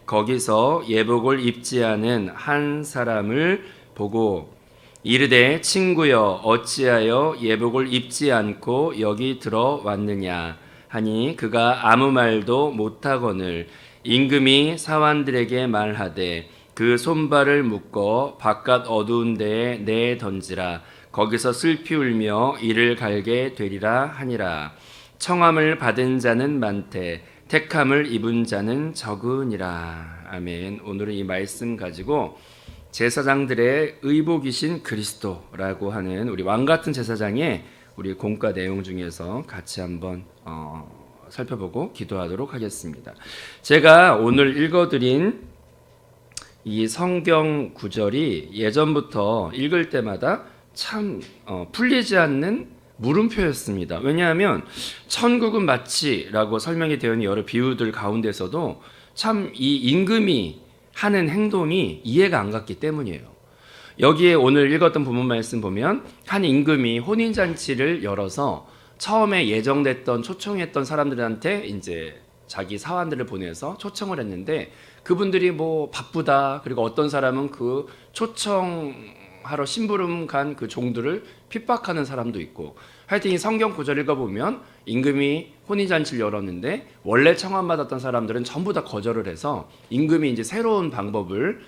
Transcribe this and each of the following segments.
거기서 예복을 입지 않은 한 사람을 보고 이르되 친구여 어찌하여 예복을 입지 않고 여기 들어왔느냐 하니 그가 아무 말도 못하거늘 임금이 사환들에게 말하되 그 손발을 묶어 바깥 어두운 데에 내 던지라 거기서 슬피 울며 이를 갈게 되리라 하니라. 청함을 받은 자는 많되 택함을 입은 자는 적으니라. 아멘. 오늘은 이 말씀 가지고 제사장들의 의복이신 그리스도라고 하는 우리 왕같은 제사장의 우리 공과 내용 중에서 같이 한번 살펴보고 기도하도록 하겠습니다. 제가 오늘 읽어드린 이 성경 구절이 예전부터 읽을 때마다 참 풀리지 않는 물음표였습니다. 왜냐하면 천국은 마치라고 설명이 되어 있는 여러 비유들 가운데서도 참 이 임금이 하는 행동이 이해가 안 갔기 때문이에요. 여기에 오늘 읽었던 본문 말씀 보면 한 임금이 혼인잔치를 열어서 처음에 예정됐던 초청했던 사람들한테 이제 자기 사환들을 보내서 초청을 했는데 그분들이 뭐 바쁘다, 그리고 어떤 사람은 그 초청하러 심부름 간 그 종들을 핍박하는 사람도 있고, 하여튼 이 성경 구절 읽어보면 임금이 혼인잔치를 열었는데 원래 청함받았던 사람들은 전부 다 거절을 해서 임금이 이제 새로운 방법을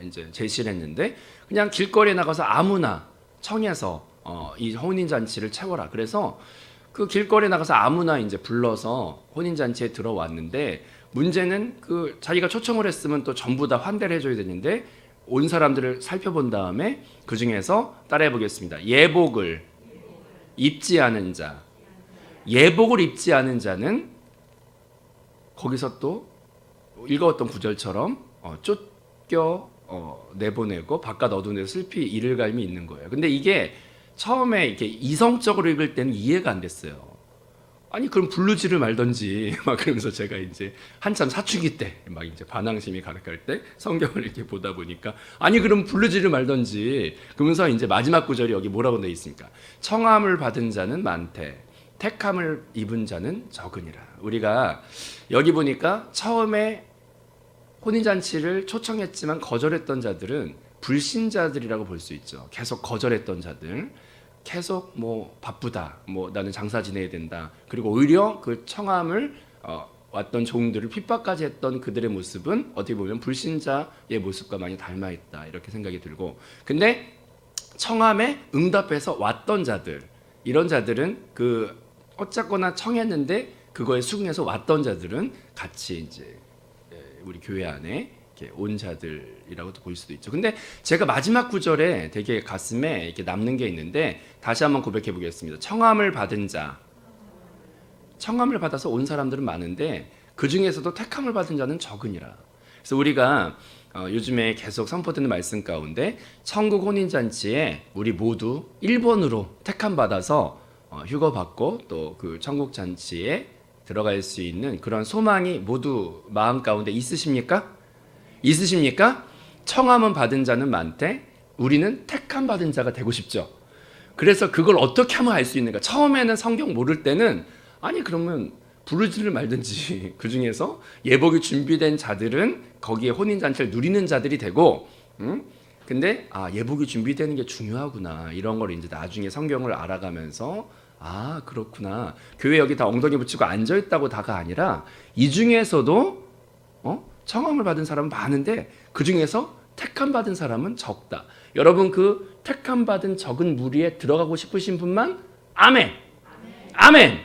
이제 제시를 했는데 그냥 길거리에 나가서 아무나 청해서 이 혼인잔치를 채워라. 그래서 그 길거리에 나가서 아무나 이제 불러서 혼인잔치에 들어왔는데 문제는 그 자기가 초청을 했으면 또 전부 다 환대를 해줘야 되는데 온 사람들을 살펴본 다음에 그 중에서 따라해 보겠습니다. 예복을 입지 않은 자. 예복을 입지 않은 자는 거기서 또 읽어왔던 구절처럼 쫓겨 내보내고 바깥 어두운 데서 슬피 이를 갈미 있는 거예요. 근데 이게 처음에 이렇게 이성적으로 읽을 때는 이해가 안 됐어요. 아니 그럼 부르지를 말던지 막 그러면서 제가 이제 한참 사춘기 때 막 이제 반항심이 가득할 때 성경을 이렇게 보다 보니까 아니 그럼 부르지를 말던지 그러면서 이제 마지막 구절이 여기 뭐라고 되어 있습니까? 청함을 받은 자는 많되 택함을 입은 자는 적으니라. 우리가 여기 보니까 처음에 혼인잔치를 초청했지만 거절했던 자들은 불신자들이라고 볼 수 있죠. 계속 거절했던 자들, 계속 뭐 바쁘다, 뭐 나는 장사 지내야 된다, 그리고 오히려 그 청함을 왔던 종들을 핍박까지 했던 그들의 모습은 어떻게 보면 불신자의 모습과 많이 닮아 있다 이렇게 생각이 들고, 근데 청함에 응답해서 왔던 자들, 이런 자들은 그 어쨌거나 청했는데 그거에 수긍해서 왔던 자들은 같이 이제 우리 교회 안에 온 자들이라고도 볼 수도 있죠. 근데 제가 마지막 구절에 되게 가슴에 이렇게 남는 게 있는데 다시 한번 고백해 보겠습니다. 청함을 받은 자, 청함을 받아서 온 사람들은 많은데 그 중에서도 택함을 받은 자는 적으니라. 그래서 우리가 요즘에 계속 선포되는 말씀 가운데 천국 혼인잔치에 우리 모두 1번으로 택함 받아서 휴거 받고 또 그 천국 잔치에 들어갈 수 있는 그런 소망이 모두 마음 가운데 있으십니까? 있으십니까? 청함은 받은 자는 많되 우리는 택함 받은 자가 되고 싶죠. 그래서 그걸 어떻게 하면 알 수 있는가? 처음에는 성경 모를 때는 아니 그러면 부르지를 말든지 그 중에서 예복이 준비된 자들은 거기에 혼인잔치를 누리는 자들이 되고, 근데 예복이 준비되는 게 중요하구나 이런 걸 이제 나중에 성경을 알아가면서 그렇구나, 교회 여기 다 엉덩이 붙이고 앉아있다고 다가 아니라 이 중에서도 청함을 받은 사람은 많은데 그 중에서 택함 받은 사람은 적다. 여러분 그 택함 받은 적은 무리에 들어가고 싶으신 분만 아멘. 아멘.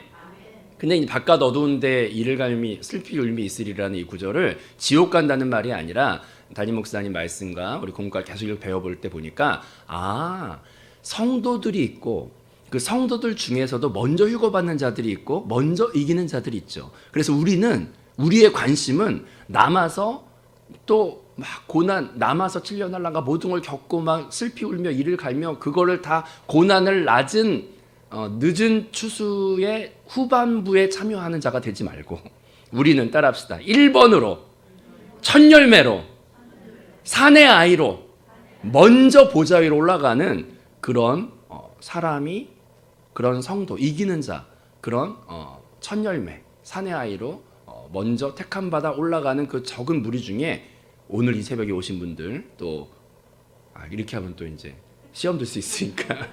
근데 이 바깥 어두운데 이를 갈미 슬피 울미 있으리라는 이 구절을 지옥 간다는 말이 아니라 담임 목사님 말씀과 우리 공과 계속 배워볼 때 보니까 성도들이 있고 그 성도들 중에서도 먼저 휴거받는 자들이 있고 먼저 이기는 자들이 있죠. 그래서 우리의 관심은 남아서 또 막 고난, 남아서 7년 할란가 모든 걸 겪고 막 슬피 울며 이를 갈며 그거를 다 고난을 늦은 추수의 후반부에 참여하는 자가 되지 말고 우리는 따라합시다. 1번으로 첫열매로 사내 아이로 먼저 보좌 위로 올라가는 그런 사람이, 그런 성도, 이기는 자, 그런 첫열매 사내 아이로 먼저 택함 받아 올라가는 그 적은 무리 중에 오늘 이 새벽에 오신 분들 또 이렇게 하면 또 이제 시험 들 수 있으니까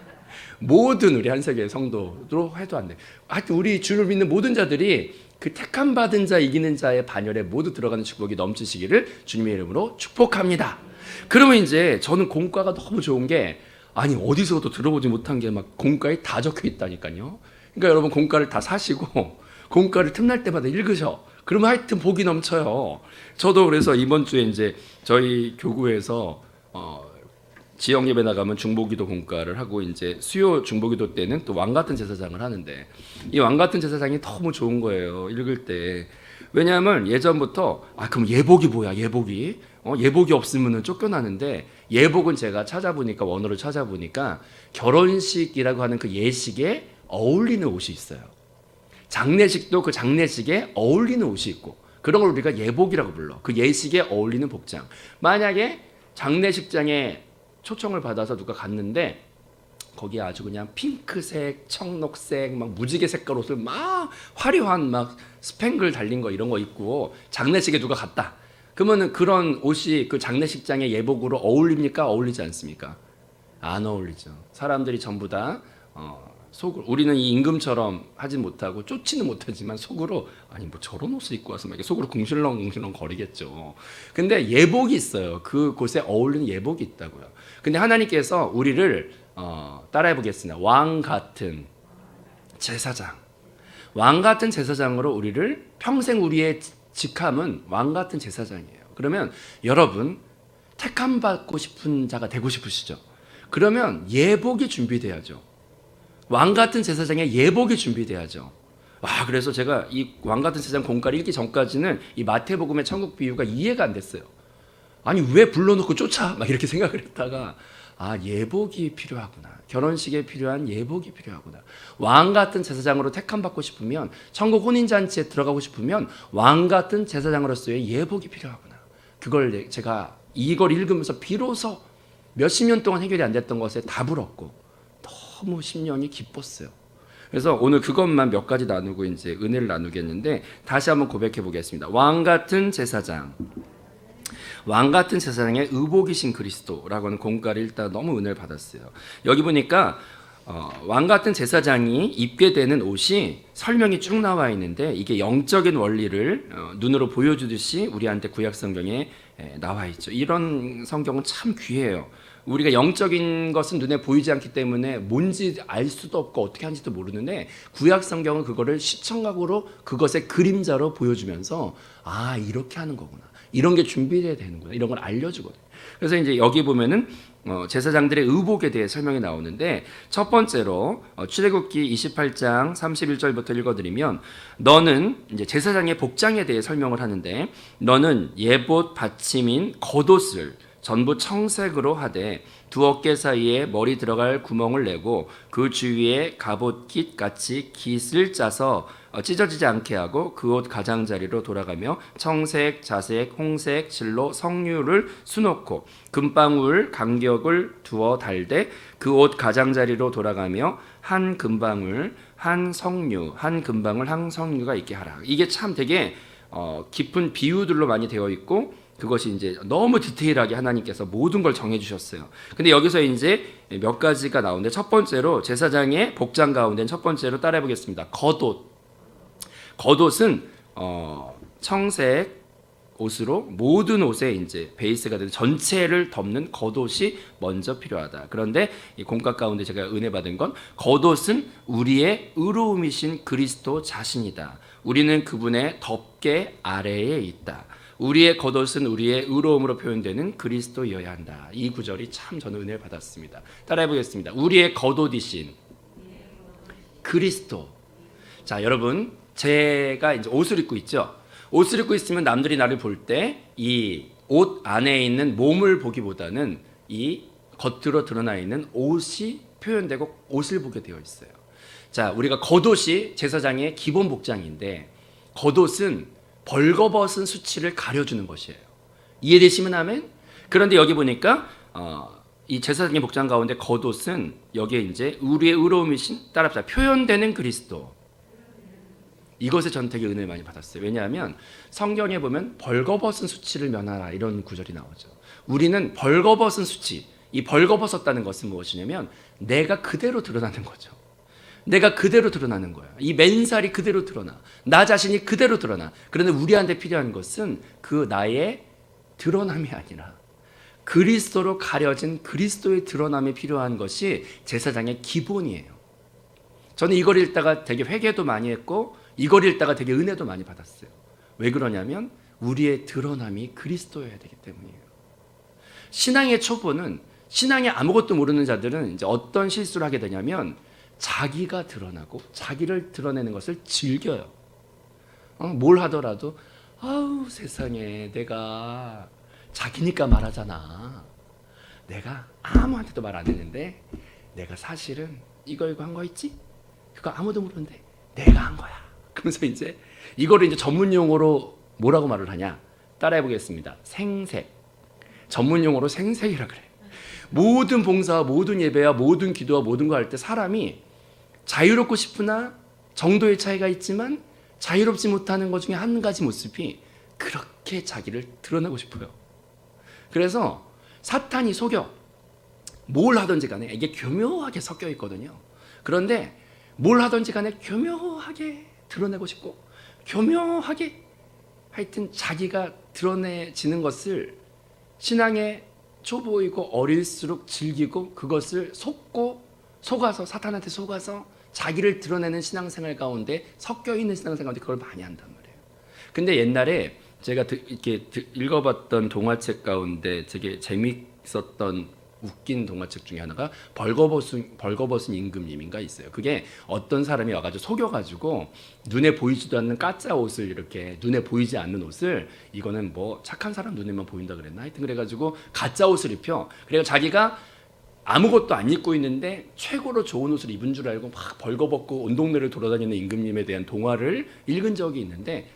모든 우리 한세계 성도로 해도 안 돼. 하여튼 우리 주를 믿는 모든 자들이 그 택함 받은 자 이기는 자의 반열에 모두 들어가는 축복이 넘치시기를 주님의 이름으로 축복합니다. 그러면 이제 저는 공과가 너무 좋은 게 어디서도 들어보지 못한 게 막 공과에 다 적혀 있다니까요. 그러니까 여러분 공과를 다 사시고 공과를 틈날 때마다 읽으셔. 그러면 하여튼 복이 넘쳐요. 저도 그래서 이번 주에 이제 저희 교구에서 지역 예배 나가면 중보기도 공과를 하고 이제 수요 중보기도 때는 또 왕 같은 제사장을 하는데 이 왕 같은 제사장이 너무 좋은 거예요. 읽을 때. 왜냐하면 예전부터 그럼 예복이 뭐야? 예복이 예복이 없으면은 쫓겨나는데 예복은 제가 찾아보니까 원어를 찾아보니까 결혼식이라고 하는 그 예식에 어울리는 옷이 있어요. 장례식도 그 장례식에 어울리는 옷이 있고 그런 걸 우리가 예복이라고 불러. 그 예식에 어울리는 복장. 만약에 장례식장에 초청을 받아서 누가 갔는데 거기에 아주 그냥 핑크색, 청록색, 막 무지개 색깔 옷을 막 화려한 막 스팽글 달린 거 이런 거 입고 장례식에 누가 갔다. 그러면은 그런 옷이 그 장례식장의 예복으로 어울립니까? 어울리지 않습니까? 안 어울리죠. 사람들이 전부 다 속으로 우리는 이 임금처럼 하진 못하고 쫓지는 못하지만 속으로 뭐 저런 옷을 입고 와서 막 속으로 궁시렁궁시렁 거리겠죠. 근데 예복이 있어요. 그 곳에 어울리는 예복이 있다고요. 근데 하나님께서 우리를 따라해 보겠습니다. 왕 같은 제사장. 왕 같은 제사장으로 우리를 평생 우리의 직함은 왕 같은 제사장이에요. 그러면 여러분 택함 받고 싶은 자가 되고 싶으시죠? 그러면 예복이 준비돼야죠. 왕 같은 제사장의 예복이 준비돼야죠. 그래서 제가 이 왕 같은 제사장 공과를 읽기 전까지는 이 마태복음의 천국 비유가 이해가 안 됐어요. 왜 불러놓고 쫓아? 막 이렇게 생각을 했다가 예복이 필요하구나. 결혼식에 필요한 예복이 필요하구나. 왕 같은 제사장으로 택함 받고 싶으면 천국 혼인잔치에 들어가고 싶으면 왕 같은 제사장으로서의 예복이 필요하구나. 그걸 제가 이걸 읽으면서 비로소 몇십 년 동안 해결이 안 됐던 것에 답을 얻고 너무 심령이 기뻤어요. 그래서 오늘 그것만 몇 가지 나누고 이제 은혜를 나누겠는데 다시 한번 고백해 보겠습니다. 왕 같은 제사장. 왕 같은 제사장의 의복이신 그리스도라고 하는 공과를 일단 너무 은혜를 받았어요. 여기 보니까 왕 같은 제사장이 입게 되는 옷이 설명이 쭉 나와 있는데 이게 영적인 원리를 눈으로 보여주듯이 우리한테 구약 성경에 나와 있죠. 이런 성경은 참 귀해요. 우리가 영적인 것은 눈에 보이지 않기 때문에 뭔지 알 수도 없고 어떻게 하는지도 모르는데 구약 성경은 그거를 시청각으로 그것의 그림자로 보여주면서 이렇게 하는 거구나. 이런 게 준비돼야 되는구나. 이런 걸 알려주거든요. 그래서 이제 여기 보면은 제사장들의 의복에 대해 설명이 나오는데 첫 번째로 출애굽기 28장 31절부터 읽어드리면 너는 이제 제사장의 복장에 대해 설명을 하는데 너는 예봇 받침인 겉옷을 전부 청색으로 하되 두 어깨 사이에 머리 들어갈 구멍을 내고 그 주위에 갑옷깃 같이 깃을 짜서 찢어지지 않게 하고 그 옷 가장자리로 돌아가며 청색, 자색, 홍색, 실로 석류를 수놓고 금방울 간격을 두어 달되 그 옷 가장자리로 돌아가며 한 금방울 한 석류 한 금방울 한 석류가 있게 하라. 이게 참 되게 깊은 비유들로 많이 되어 있고 그것이 이제 너무 디테일하게 하나님께서 모든 걸 정해 주셨어요. 근데 여기서 이제 몇 가지가 나오는데 첫 번째로 제사장의 복장 가운데 첫 번째로 따라해 보겠습니다. 겉옷. 겉옷은 청색 옷으로 모든 옷에 이제 베이스가 되는 전체를 덮는 겉옷이 먼저 필요하다. 그런데 이 공과 가운데 제가 은혜 받은 건 겉옷은 우리의 의로움이신 그리스도 자신이다. 우리는 그분의 덮개 아래에 있다. 우리의 겉옷은 우리의 의로움으로 표현되는 그리스도여야 한다. 이 구절이 참 저는 은혜를 받았습니다. 따라해 보겠습니다. 우리의 겉옷이신 그리스도. 자, 여러분, 제가 이제 옷을 입고 있죠. 옷을 입고 있으면 남들이 나를 볼 때 이 옷 안에 있는 몸을 보기보다는 이 겉으로 드러나 있는 옷이 표현되고 옷을 보게 되어 있어요. 자, 우리가 겉옷이 제사장의 기본 복장인데 겉옷은 벌거벗은 수치를 가려주는 것이에요. 이해되시면 아멘? 그런데 여기 보니까 이 제사장의 복장 가운데 겉옷은 여기에 이제 우리의 의로움이신 따라합시다. 표현되는 그리스도. 이것에 저는 되게 은혜를 많이 받았어요. 왜냐하면 성경에 보면 벌거벗은 수치를 면하라 이런 구절이 나오죠. 우리는 벌거벗은 수치, 이 벌거벗었다는 것은 무엇이냐면 내가 그대로 드러나는 거죠. 내가 그대로 드러나는 거야. 이 맨살이 그대로 드러나. 나 자신이 그대로 드러나. 그런데 우리한테 필요한 것은 그 나의 드러남이 아니라 그리스도로 가려진 그리스도의 드러남이 필요한 것이 제사장의 기본이에요. 저는 이걸 읽다가 되게 회개도 많이 했고 이걸 읽다가 되게 은혜도 많이 받았어요. 왜 그러냐면 우리의 드러남이 그리스도여야 되기 때문이에요. 신앙의 초보는, 신앙에 아무것도 모르는 자들은 이제 어떤 실수를 하게 되냐면 자기가 드러나고 자기를 드러내는 것을 즐겨요. 뭘 하더라도 아우 세상에 내가 자기니까 말하잖아. 내가 아무한테도 말 안 했는데 내가 사실은 이거 한 거 있지? 그거 아무도 모르는데 내가 한 거야. 그러면서 이제 이거를 이제 전문 용어로 뭐라고 말을 하냐? 따라해 보겠습니다. 생색. 전문 용어로 생색이라 그래. 모든 봉사와 모든 예배와 모든 기도와 모든 거 할 때 사람이 자유롭고 싶으나 정도의 차이가 있지만 자유롭지 못하는 것 중에 한 가지 모습이 그렇게 자기를 드러내고 싶어요. 그래서 사탄이 속여 뭘 하든지 간에 이게 교묘하게 섞여 있거든요. 그런데 뭘 하든지 간에 교묘하게 드러내고 싶고 교묘하게 하여튼 자기가 드러내지는 것을 신앙의 초보이고 어릴수록 즐기고 그것을 속아서 사탄한테 속아서 자기를 드러내는 신앙생활 가운데 섞여 있는 신앙생활 가운데 그걸 많이 한단 말이에요. 근데 옛날에 제가 이렇게 읽어봤던 동화책 가운데 되게 재밌었던 웃긴 동화책 중에 하나가 벌거벗은 임금님인가 있어요. 그게 어떤 사람이 와가지고 속여가지고 눈에 보이지도 않는 가짜 옷을 이렇게 눈에 보이지 않는 옷을 이거는 뭐 착한 사람 눈에만 보인다 그랬나 하여튼 그래가지고 가짜 옷을 입혀. 그래서 자기가 아무것도 안 입고 있는데 최고로 좋은 옷을 입은 줄 알고 막 벌거벗고 온 동네를 돌아다니는 임금님에 대한 동화를 읽은 적이 있는데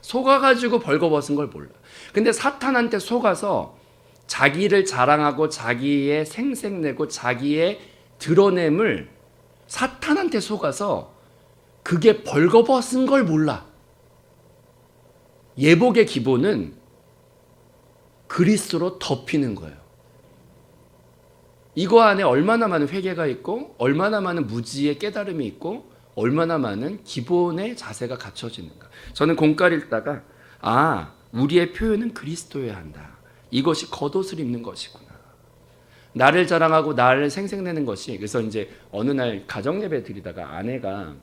속아가지고 벌거벗은 걸 몰라. 근데 사탄한테 속아서 자기를 자랑하고 자기의 생색내고 자기의 드러냄을 사탄한테 속아서 그게 벌거벗은 걸 몰라. 예복의 기본은 그리스도로 덮이는 거예요. 이거 안에 얼마나 많은 회개가 있고 얼마나 많은 무지의 깨달음이 있고 얼마나 많은 기본의 자세가 갖춰지는가. 저는 공과를 읽다가 우리의 표현은 그리스도여야 한다. 이것이 겉옷을 입는 것이구나. 나를 자랑하고 나를 생색내는 것이. 그래서 이제 어느 날 가정 예배 드리다가 아내가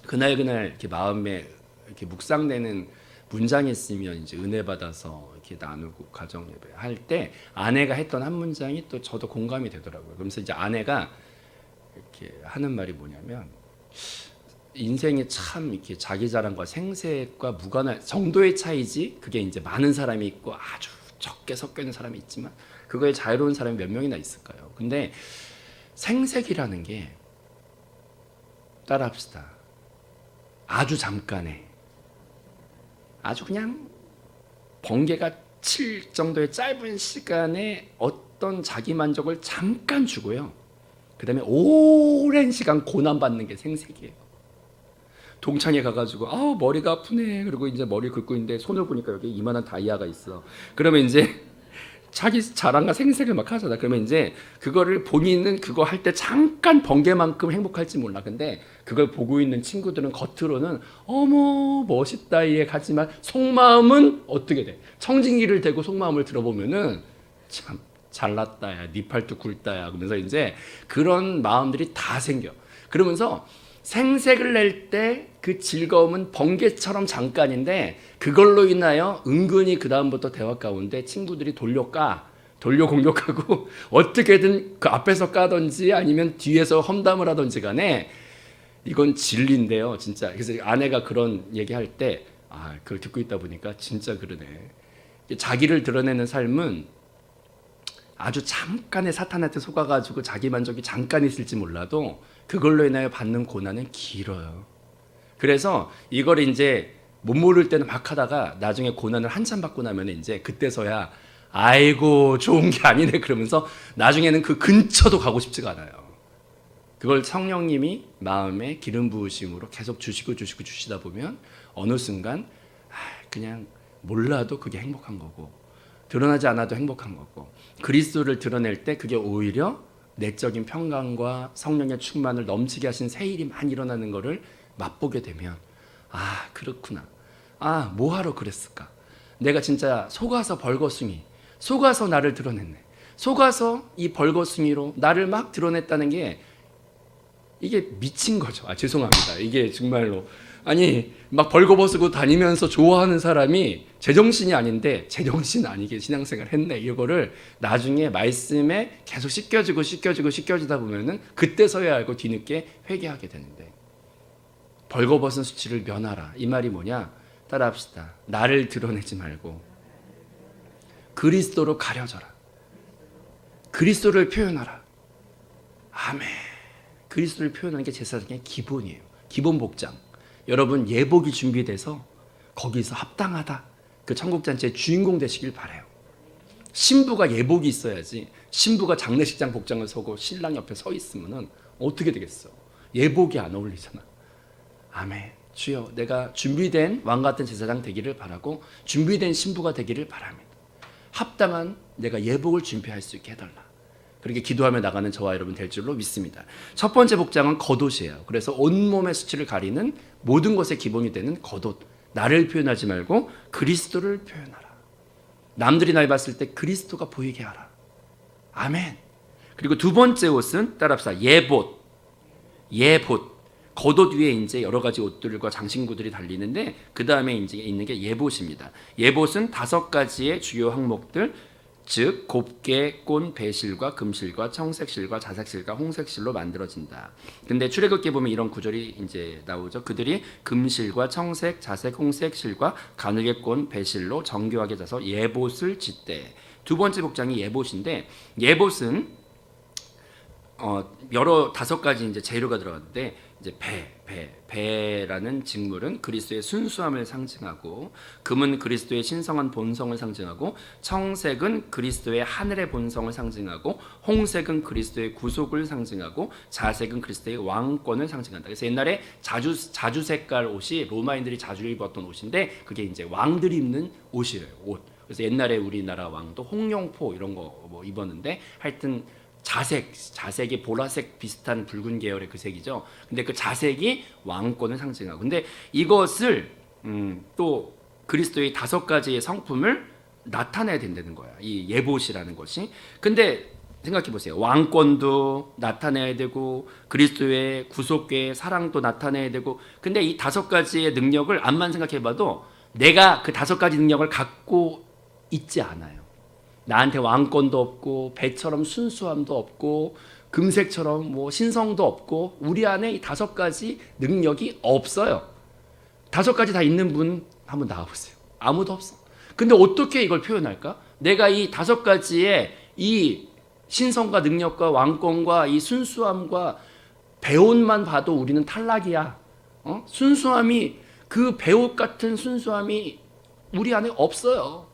그날 이렇게 마음에 이렇게 묵상되는 문장이 있으면 이제 은혜 받아서 이렇게 나누고 가정 예배 할 때 아내가 했던 한 문장이 또 저도 공감이 되더라고요. 그러면서 이제 아내가 이렇게 하는 말이 뭐냐면 인생이 참 이렇게 자기 자랑과 생색과 무관한 정도의 차이지. 그게 이제 많은 사람이 있고 아주 적게 섞여 있는 사람이 있지만 그거에 자유로운 사람이 몇 명이나 있을까요? 근데 생색이라는 게 따라합시다. 아주 잠깐에 아주 그냥 번개가 칠 정도의 짧은 시간에 어떤 자기 만족을 잠깐 주고요. 그 다음에 오랜 시간 고난받는 게 생색이에요. 동창회 가가지고 머리가 아프네. 그리고 이제 머리 긁고 있는데 손을 보니까 여기 이만한 다이아가 있어. 그러면 이제 자기 자랑과 생색을 막 하잖아. 그러면 이제 그거를 본인은 그거 할 때 잠깐 번개만큼 행복할지 몰라. 근데 그걸 보고 있는 친구들은 겉으로는 어머 멋있다 이에 가지만 속마음은 어떻게 돼? 청진기를 대고 속마음을 들어보면은 참 잘났다야, 네 팔뚝 굵다야. 그러면서 이제 그런 마음들이 다 생겨. 그러면서 생색을 낼 때 그 즐거움은 번개처럼 잠깐인데 그걸로 인하여 은근히 그 다음부터 대화 가운데 친구들이 돌려 공격하고 어떻게든 그 앞에서 까든지 아니면 뒤에서 험담을 하든지 간에 이건 진리인데요, 진짜. 그래서 아내가 그런 얘기할 때 그걸 듣고 있다 보니까 진짜 그러네. 자기를 드러내는 삶은 아주 잠깐의 사탄한테 속아가지고 자기 만족이 잠깐 있을지 몰라도 그걸로 인하여 받는 고난은 길어요. 그래서 이걸 이제 못 모를 때는 막 하다가 나중에 고난을 한참 받고 나면 이제 그때서야 아이고 좋은 게 아니네 그러면서 나중에는 그 근처도 가고 싶지가 않아요. 그걸 성령님이 마음에 기름 부으심으로 계속 주시다 보면 어느 순간 그냥 몰라도 그게 행복한 거고, 드러나지 않아도 행복한 거고, 그리스도를 드러낼 때 그게 오히려 내적인 평강과 성령의 충만을 넘치게 하신 새 일이 많이 일어나는 것을 맛보게 되면 그렇구나. 뭐하러 그랬을까? 내가 진짜 속아서 벌거숭이, 속아서 나를 드러냈네. 속아서 이 벌거숭이로 나를 막 드러냈다는 게 이게 미친 거죠. 죄송합니다. 이게 정말로 막 벌거벗고 다니면서 좋아하는 사람이 제정신이 아닌데 제정신 아니게 신앙생활 했네. 이거를 나중에 말씀에 계속 씻겨지다 보면은 그때서야 알고 뒤늦게 회개하게 되는데, 벌거벗은 수치를 면하라. 이 말이 뭐냐? 따라합시다. 나를 드러내지 말고 그리스도로 가려져라. 그리스도를 표현하라. 아멘. 그리스도를 표현하는 게 제사장의 기본이에요. 기본 복장. 여러분 예복이 준비돼서 거기서 합당하다, 그 천국잔치의 주인공 되시길 바라요. 신부가 예복이 있어야지. 신부가 장례식장 복장을 서고 신랑 옆에 서 있으면 어떻게 되겠어? 예복이 안 어울리잖아. 아멘. 주여, 내가 준비된 왕같은 제사장 되기를 바라고 준비된 신부가 되기를 바랍니다. 합당한 내가 예복을 준비할 수 있게 해달라. 그렇게 기도하며 나가는 저와 여러분 될 줄로 믿습니다. 첫 번째 복장은 겉옷이에요. 그래서 온몸의 수치를 가리는 모든 것의 기본이 되는 겉옷. 나를 표현하지 말고 그리스도를 표현하라. 남들이 날 봤을 때 그리스도가 보이게 하라. 아멘. 그리고 두 번째 옷은 따라합시다. 예봇. 예봇. 겉옷 위에 이제 여러 가지 옷들과 장신구들이 달리는데 그 다음에 이제 있는 게 예봇입니다. 예봇은 5가지의 주요 항목들, 즉 곱게 꼰 배실과 금실과 청색실과 자색실과 홍색실로 만들어진다. 근데 출애굽기에 보면 이런 구절이 이제 나오죠. 그들이 금실과 청색, 자색, 홍색 실과 가늘게 꼰 배실로 정교하게 자서 예봇을 짓되. 두 번째 복장이 예봇인데, 예봇은 여러 5가지 이제 재료가 들어갔는데, 이제 배라는 직물은 그리스도의 순수함을 상징하고, 금은 그리스도의 신성한 본성을 상징하고, 청색은 그리스도의 하늘의 본성을 상징하고, 홍색은 그리스도의 구속을 상징하고, 자색은 그리스도의 왕권을 상징한다. 그래서 옛날에 자주 색깔 옷이 로마인들이 자주 입었던 옷인데 그게 이제 왕들이 입는 옷이에요. 옷. 그래서 옛날에 우리나라 왕도 홍룡포 이런 거 뭐 입었는데, 하여튼 자색이 보라색 비슷한 붉은 계열의 그 색이죠. 근데 그 자색이 왕권을 상징하고, 근데 이것을 또 그리스도의 5가지의 성품을 나타내야 된다는 거야, 이 예봇이라는 것이. 근데 생각해 보세요. 왕권도 나타내야 되고 그리스도의 구속의 사랑도 나타내야 되고, 근데 이 5가지의 능력을 암만 생각해 봐도 내가 그 5가지 능력을 갖고 있지 않아요. 나한테 왕권도 없고 배처럼 순수함도 없고 금색처럼 뭐 신성도 없고, 우리 안에 이 5가지 능력이 없어요. 5가지 다 있는 분 한번 나와보세요. 아무도 없어. 근데 어떻게 이걸 표현할까? 내가 이 5가지의 이 신성과 능력과 왕권과 이 순수함과 배옷만 봐도 우리는 탈락이야. 순수함이, 그 배옷 같은 순수함이 우리 안에 없어요.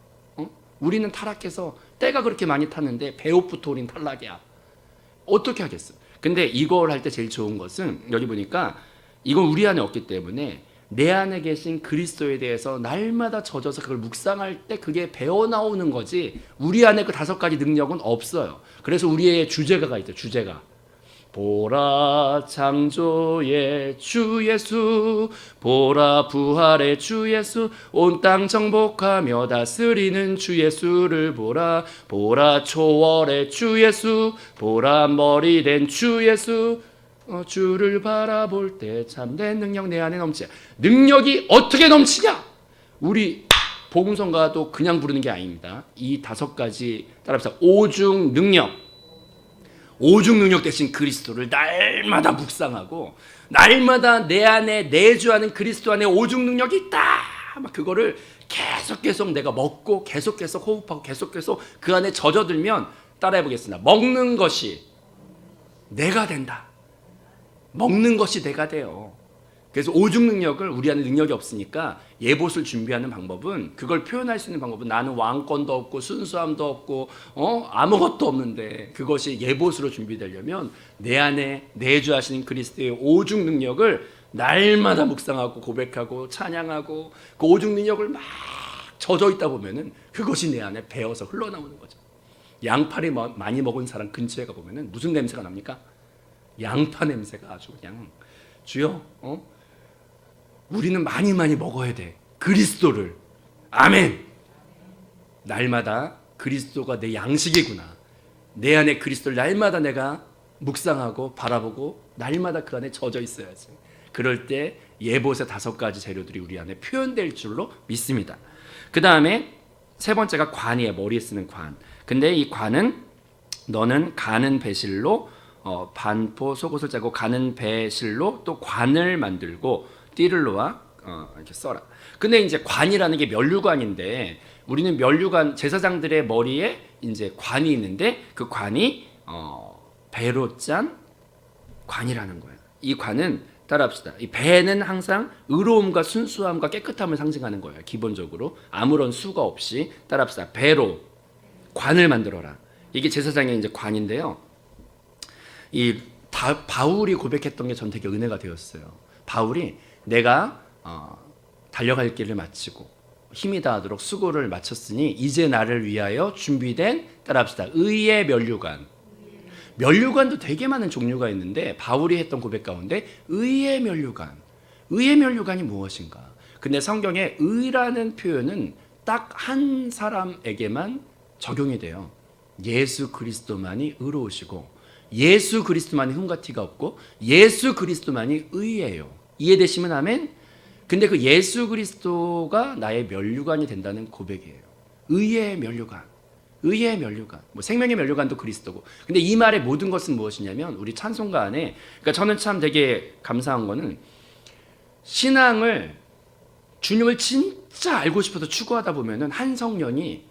우리는 타락해서 때가 그렇게 많이 탔는데 배옷부터 우린 탈락이야. 어떻게 하겠어? 근데 이걸 할 때 제일 좋은 것은 여기 보니까 이건 우리 안에 없기 때문에 내 안에 계신 그리스도에 대해서 날마다 젖어서 그걸 묵상할 때 그게 배어 나오는 거지, 우리 안에 그 5가지 능력은 없어요. 그래서 우리의 주제가가 있죠. 주제가. 보라 창조의 주 예수, 보라 부활의 주 예수, 온 땅 정복하며 다스리는 주 예수를 보라. 보라 초월의 주 예수, 보라 머리 된 주 예수. 주를 바라볼 때 참된 능력 내 안에 넘치냐. 능력이 어떻게 넘치냐? 우리 복음성가도 그냥 부르는 게 아닙니다. 이 5가지 따라합시다. 오중 능력 대신 그리스도를 날마다 묵상하고, 날마다 내 안에 내주하는 그리스도 안에 오중 능력이 있다. 막 그거를 계속 내가 먹고 계속 호흡하고 계속 그 안에 젖어들면, 따라해 보겠습니다. 먹는 것이 내가 된다. 먹는 것이 내가 돼요. 그래서 오죽 능력을 우리 안에 능력이 없으니까 예봇을 준비하는 방법은 그걸 표현할 수 있는 방법은 나는 왕권도 없고 순수함도 없고 아무것도 없는데 그것이 예봇으로 준비되려면 내 안에 내주하신 그리스도의 오죽 능력을 날마다 묵상하고 고백하고 찬양하고 그 오죽 능력을 막 젖어 있다 보면은 그것이 내 안에 배어서 흘러나오는 거죠. 양파를 많이 먹은 사람 근처에 가보면은 무슨 냄새가 납니까? 양파 냄새가 아주 그냥 주여 우리는 많이 먹어야 돼. 그리스도를. 아멘. 날마다 그리스도가 내 양식이구나. 내 안에 그리스도를 날마다 내가 묵상하고 바라보고 날마다 그 안에 젖어 있어야지. 그럴 때 예봇의 5가지 재료들이 우리 안에 표현될 줄로 믿습니다. 그 다음에 세 번째가 관이에요. 머리에 쓰는 관. 근데 이 관은 너는 가는 배실로 반포 속옷을 짜고 가는 배실로 또 관을 만들고 띠를 놓아 이렇게 써라. 근데 이제 관이라는 게 면류관인데 우리는 면류관 제사장들의 머리에 이제 관이 있는데 그 관이 배로 짠 관이라는 거예요. 이 관은 따라합시다. 이 배는 항상 의로움과 순수함과 깨끗함을 상징하는 거예요. 기본적으로 아무런 수가 없이 따라합시다. 배로 관을 만들어라. 이게 제사장의 이제 관인데요. 이 바울이 고백했던 게 전 되게 은혜가 되었어요. 바울이 내가 달려갈 길을 마치고 힘이 다하도록 수고를 마쳤으니 이제 나를 위하여 준비된 따라합시다. 의의 면류관. 면류관도 되게 많은 종류가 있는데 바울이 했던 고백 가운데 의의 면류관. 의의 면류관이 무엇인가? 근데 성경에 의라는 표현은 딱 한 사람에게만 적용이 돼요. 예수 그리스도만이 의로우시고 예수 그리스도만이 흠과 티가 없고 예수 그리스도만이 의예요. 이해되시면 아멘? 근데 그 예수 그리스도가 나의 면류관이 된다는 고백이에요. 의의 면류관. 의의 면류관. 뭐 생명의 면류관도 그리스도고. 근데 이 말의 모든 것은 무엇이냐면 우리 찬송가 안에 그러니까 저는 참 되게 감사한 거는 신앙을 주님을 진짜 알고 싶어서 추구하다 보면은 한 성령이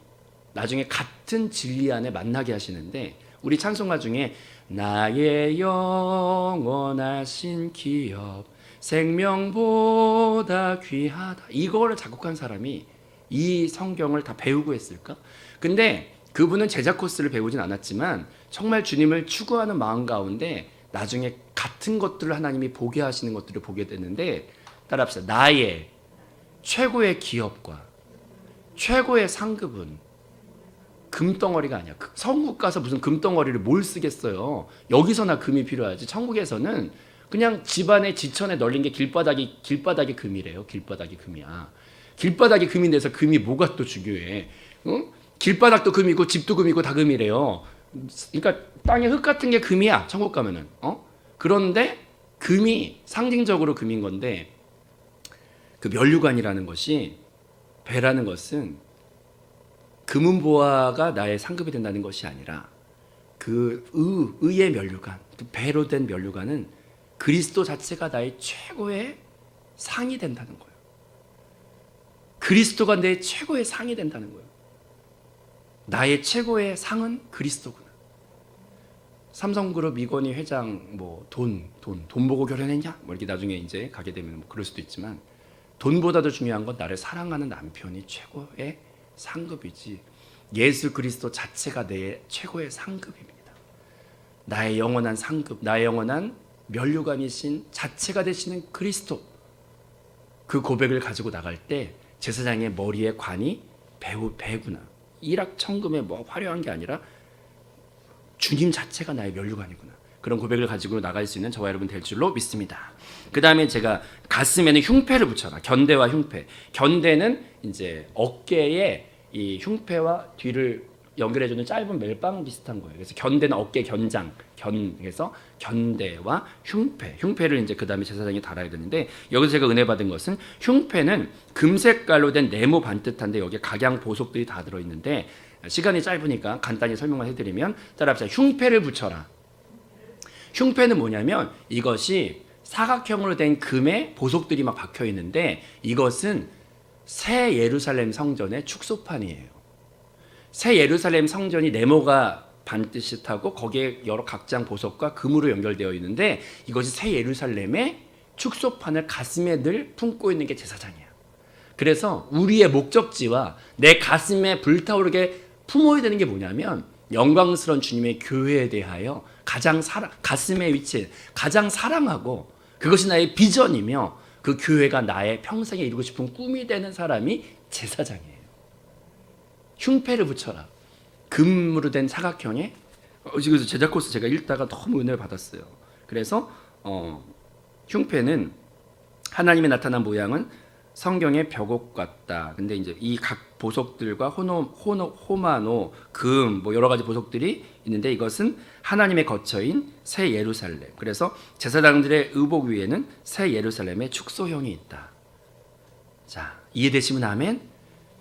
나중에 같은 진리 안에 만나게 하시는데 우리 찬송가 중에 나의 영원하신 기업 생명보다 귀하다 이거를 작곡한 사람이 이 성경을 다 배우고 했을까? 근데 그분은 제자 코스를 배우진 않았지만 정말 주님을 추구하는 마음 가운데 나중에 같은 것들을 하나님이 보게 하시는 것들을 보게 됐는데 따라합시다. 나의 최고의 기업과 최고의 상급은 금덩어리가 아니야. 천국 가서 무슨 금덩어리를 뭘 쓰겠어요. 여기서나 금이 필요하지. 천국에서는 그냥 집안에 지천에 널린 게 길바닥이 금이래요. 길바닥이 금이야. 길바닥이 금인데서 금이 뭐가 또 중요해. 길바닥도 금이고 집도 금이고 다 금이래요. 그러니까 땅에 흙 같은 게 금이야. 천국 가면은. 그런데 금이 상징적으로 금인 건데 그 면류관이라는 것이 배라는 것은 금은보화가 나의 상급이 된다는 것이 아니라 그 의의 면류관, 그 배로 된 면류관은 그리스도 자체가 나의 최고의 상이 된다는 거예요. 그리스도가 내 최고의 상이 된다는 거예요. 나의 최고의 상은 그리스도구나. 삼성그룹 이건희 회장 돈 보고 결혼했냐? 이렇게 나중에 이제 가게 되면 그럴 수도 있지만 돈보다도 중요한 건 나를 사랑하는 남편이 최고의 상급이지 예수 그리스도 자체가 내 최고의 상급입니다. 나의 영원한 상급, 나의 영원한 면류관이신 자체가 되시는 그리스도 그 고백을 가지고 나갈 때 제사장의 머리에 관이 배구나 일확천금의 화려한 게 아니라 주님 자체가 나의 면류관이구나. 그런 고백을 가지고 나갈 수 있는 저와 여러분 될 줄로 믿습니다. 그 다음에 제가 가슴에는 흉패를 붙여라. 견대와 흉패. 견대는 이제 어깨에 이 흉패와 뒤를 연결해주는 짧은 멜빵 비슷한 거예요. 그래서 견대는 어깨 견장, 그래서 견대와 흉패. 흉패를 이제 그 다음에 제사장이 달아야 되는데 여기서 제가 은혜 받은 것은 흉패는 금색깔로 된 네모 반듯한데 여기에 각양 보석들이 다 들어있는데 시간이 짧으니까 간단히 설명을 해드리면 따라합시다. 흉패를 붙여라. 흉패는 뭐냐면 이것이 사각형으로 된 금의 보석들이 막 박혀 있는데 이것은 새 예루살렘 성전의 축소판이에요. 새 예루살렘 성전이 네모가 반듯하고 거기에 여러 각장 보석과 금으로 연결되어 있는데 이것이 새 예루살렘의 축소판을 가슴에 늘 품고 있는 게 제사장이야. 그래서 우리의 목적지와 내 가슴에 불타오르게 품어야 되는 게 뭐냐면 영광스러운 주님의 교회에 대하여 가슴에 위치해 가장 사랑하고 그것이 나의 비전이며 그 교회가 나의 평생에 이루고 싶은 꿈이 되는 사람이 제사장이에요. 흉패를 붙여라. 금으로 된 사각형에 그래서 제작 코스 제가 읽다가 너무 은혜를 받았어요. 그래서 흉패는 하나님의 나타난 모양은 성경의 벽옥 같다. 근데 이제 이 각 보석들과 호마노, 금, 뭐 여러 가지 보석들이 있는데 이것은 하나님의 거처인 새 예루살렘. 그래서 제사장들의 의복 위에는 새 예루살렘의 축소형이 있다. 자, 이해되시면 아멘.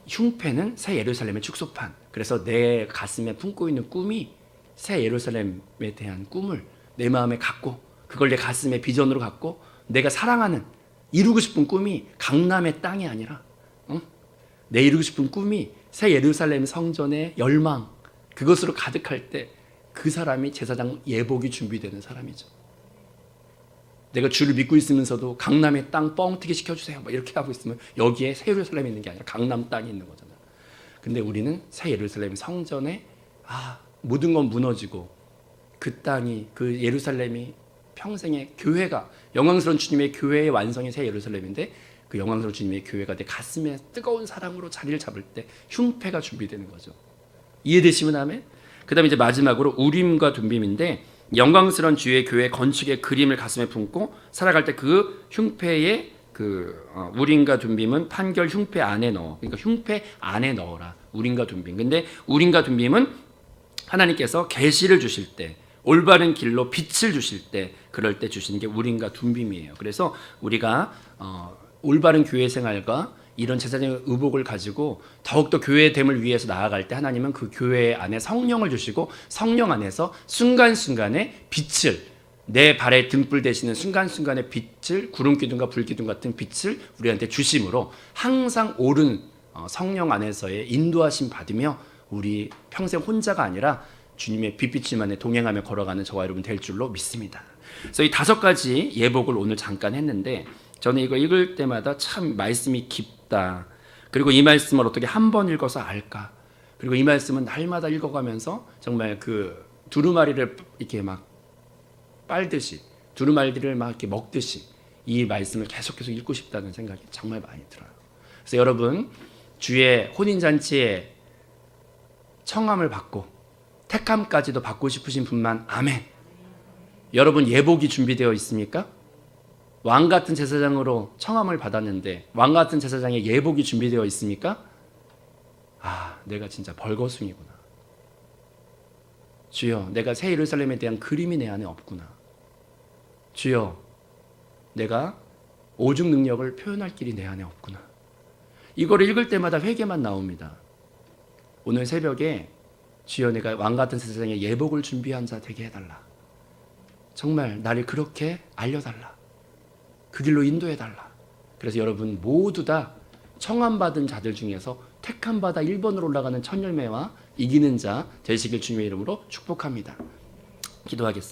흉패는 새 예루살렘의 축소판. 그래서 내 가슴에 품고 있는 꿈이 새 예루살렘에 대한 꿈을 내 마음에 갖고 그걸 내 가슴의 비전으로 갖고 내가 사랑하는 이루고 싶은 꿈이 강남의 땅이 아니라 내 이루고 싶은 꿈이 새 예루살렘 성전의 열망 그것으로 가득할 때 그 사람이 제사장 예복이 준비되는 사람이죠. 내가 주를 믿고 있으면서도 강남의 땅 뻥튀기 시켜주세요 막 이렇게 하고 있으면 여기에 새 예루살렘이 있는 게 아니라 강남 땅이 있는 거잖아요. 근데 우리는 새 예루살렘 성전에 모든 건 무너지고 그 땅이 그 예루살렘이 평생의 교회가 영광스러운 주님의 교회의 완성이 새 예루살렘인데 그 영광스러운 주님의 교회가 내 가슴에 뜨거운 사랑으로 자리를 잡을 때 흉패가 준비되는 거죠. 이해되시면 아멘? 그 다음에 이제 마지막으로 우림과 둠빔인데 영광스러운 주의 교회 건축의 그림을 가슴에 품고 살아갈 때 그 흉패의 우림과 둠빔은 판결 흉패 안에 넣어. 그러니까 흉패 안에 넣어라. 우림과 둠빔. 근데 우림과 둠빔은 하나님께서 계시를 주실 때 올바른 길로 빛을 주실 때 그럴 때 주시는 게 우림과 둠빔이에요. 그래서 우리가 올바른 교회 생활과 이런 제사장의 의복을 가지고 더욱더 교회의 됨을 위해서 나아갈 때 하나님은 그 교회 안에 성령을 주시고 성령 안에서 순간순간의 빛을 내 발에 등불 되시는 순간순간의 빛을 구름기둥과 불기둥 같은 빛을 우리한테 주심으로 항상 옳은 성령 안에서의 인도하심 받으며 우리 평생 혼자가 아니라 주님의 빛비추심 안에 동행하며 걸어가는 저와 여러분 될 줄로 믿습니다. 그래서 이 5가지 예복을 오늘 잠깐 했는데 저는 이거 읽을 때마다 참 말씀이 깊다. 그리고 이 말씀을 어떻게 한 번 읽어서 알까? 그리고 이 말씀은 날마다 읽어가면서 정말 그 두루마리를 이렇게 막 빨듯이 두루마리를 막 이렇게 먹듯이 이 말씀을 계속 읽고 싶다는 생각이 정말 많이 들어요. 그래서 여러분 주의 혼인잔치에 청함을 받고 택함까지도 받고 싶으신 분만 아멘. 여러분 예복이 준비되어 있습니까? 왕같은 제사장으로 청함을 받았는데 왕같은 제사장의 예복이 준비되어 있습니까? 내가 진짜 벌거숭이구나. 주여, 내가 새 예루살렘에 대한 그림이 내 안에 없구나. 주여, 내가 오죽 능력을 표현할 길이 내 안에 없구나. 이거를 읽을 때마다 회개만 나옵니다. 오늘 새벽에 주여, 내가 왕같은 제사장의 예복을 준비한 자 되게 해달라. 정말 나를 그렇게 알려달라. 그 길로 인도해달라. 그래서 여러분 모두 다 청함받은 자들 중에서 택함받아 1번으로 올라가는 첫 열매와 이기는 자 되시길 주님의 이름으로 축복합니다. 기도하겠습니다.